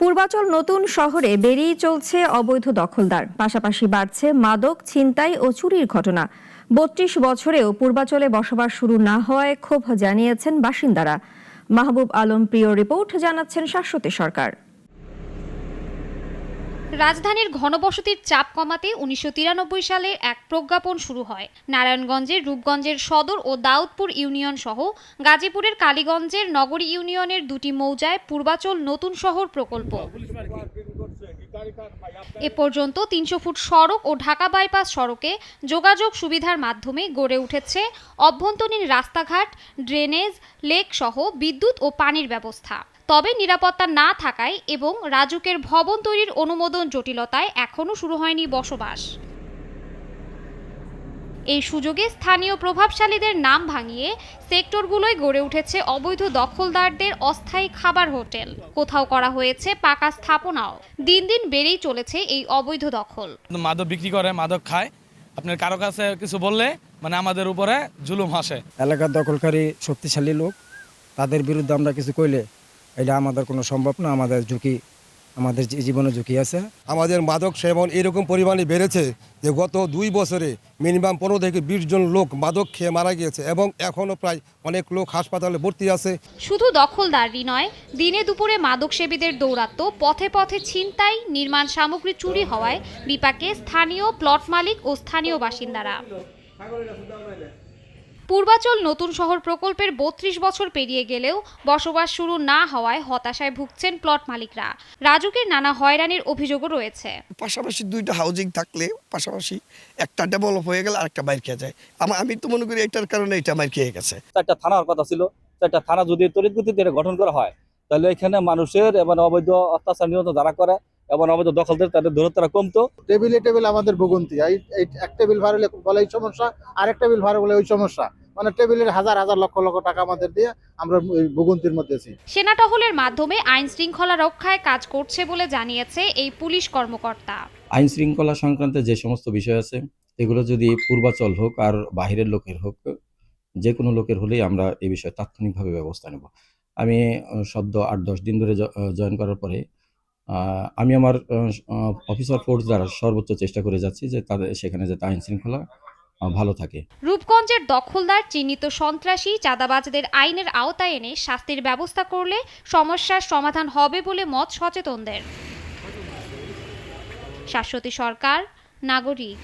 পূর্বাচল নতুন শহরে বেড়েই চলছে অবৈধ দখলদার, পাশাপাশি বাড়ছে মাদক, ছিনতাই ও চুরির ঘটনা। ৩২ বছরেও পূর্বাচলে বসবাস শুরু না হওয়ায় ক্ষোভ জানিয়েছেন বাসিন্দারা। মাহবুব আলম প্রিয় রিপোর্ট, জানাচ্ছেন শাশ্বতী সরকার। রাজধানীর ঘনবসতির চাপ কমাতে ১৯৯৩ সালে এক প্রজ্ঞাপন শুরু হয়। নারায়ণগঞ্জের রূপগঞ্জের সদর ও দাউদপুর ইউনিয়ন সহ গাজীপুরের কালীগঞ্জের নগরী ইউনিয়নের দুটি মৌজায় পূর্বাচল নতুন শহর প্রকল্প। এ পর্যন্ত ৩০০ ফুট সড়ক ও ঢাকা বাইপাস সড়কে যোগাযোগ সুবিধার মাধ্যমে গড়ে উঠেছে অভ্যন্তরীণ রাস্তাঘাট, ড্রেনেজ, লেক সহ বিদ্যুৎ ও পানির ব্যবস্থা। তবে নিরাপত্তা না থাকায় এবং রাজুকের ভবন তৈরির অনুমোদন জটিলতায় এখনও শুরু হয়নি বসবাস। এই সুযোগে স্থানীয় প্রভাবশালীদের নাম ভাঙিয়ে সেক্টরগুলোয় গড়ে উঠেছে অবৈধ দখলদারদের অস্থায়ী খাবার হোটেল। কোথাও করা হয়েছে পাকা স্থাপনাও। দিন দিন বেড়েই চলেছে এই অবৈধ দখল। মাদক বিক্রি করে, মাদক খায়। আপনার কারো কাছে কিছু বললে আমাদের উপরে জুলুম হাসে। এলাকার দখলকারী শক্তিশালী লোক, তাদের বিরুদ্ধে আমরা কিছু কইলে এটা আমাদের কোনো সম্ভব না। আমাদের ঝুঁকি, আমাদের জীবনে ঝুঁকি আছে। আমাদের মাদক সেবন এরকম পরিমাণে বেড়েছে যে গত 2 বছরে মিনিমাম 15 থেকে 20 জন লোক মাদক খেয়ে মারা গিয়েছে এবং এখনও প্রায় অনেক লোক হাসপাতালে ভর্তি আছে। শুধু দখলদারই নয়, দিনে দুপুরে মাদক সেবীদের দৌরাত্ম্য, পথে পথে ছিনতাই, নির্মাণ সামগ্রী চুরি হওয়ায় বিপাকে স্থানীয় প্লট মালিক ও স্থানীয় বাসিন্দারা। পূর্বাচল নতুন শহর প্রকল্পের ৩২ বছর পেরিয়ে গেলেও বসবাস শুরু না হওয়ায় হতাশায় ভুগছেন প্লট মালিকরা। রাজুকের নানা হয়রানির অভিযোগও রয়েছে। পাশাপাশি 2টা হাউজিং থাকলে পাশাপাশি একটা ডেভেলপ হয়ে গেলে আরেকটা বাইর খেয়ে যায়। আমি তো মনে করি এটার কারণে এটা বাইর খেয়ে গেছে। 4টা থানার কথা ছিল, 4টা থানা যদি তড়িৎ গতিতে গঠন করা হয় তাহলে এখানে মানুষের এবং অবৈধ অত্যাচার নিয়ন্ত্রণ যারা করে এবং অবৈধ দখলদের তাদের দূরত্বটা কমতো। টেবিল আমাদের ভোগান্তি। এক টেবিল ভাড়া হলে বলে এই সমস্যা, আরেক টেবিল ভাড়া বলে ওই সমস্যা। মানে টেবিলের হাজার হাজার লক্ষ লক্ষ টাকা আমাদের দিয়ে আমরা ভোগান্তির মধ্যে আছি। সেনা টহলের মাধ্যমে আইন শৃঙ্খলা রক্ষায় কাজ করছে বলে জানিয়েছে এই পুলিশ কর্মকর্তা। আইন শৃঙ্খলা সংক্রান্ত যে সমস্ত বিষয় আছে এগুলো যদি পূর্বাচল হোক আর বাহিরের লোকের হোক, যে কোনো লোকের হলেই আমরা এই বিষয়ে তাৎক্ষণিকভাবে ব্যবস্থা নেব। আমি সদ্য 8-10 দিন ধরে জয়েন করার পরে আমি আমার অফিসার ফোর্স দ্বারা সর্বোচ্চ চেষ্টা করে যাচ্ছি যে তাদের সেখানে যাতে আইন শৃঙ্খলা ভালো থাকে। রূপগঞ্জের দখলদার, চিহ্নিত সন্ত্রাসী, চাঁদাবাজদের আইনের আওতায় এনে শাস্তির ব্যবস্থা করলে সমস্যার সমাধান হবে বলে মত সচেতনদের। শাশ্বতী সরকার, নাগরিক।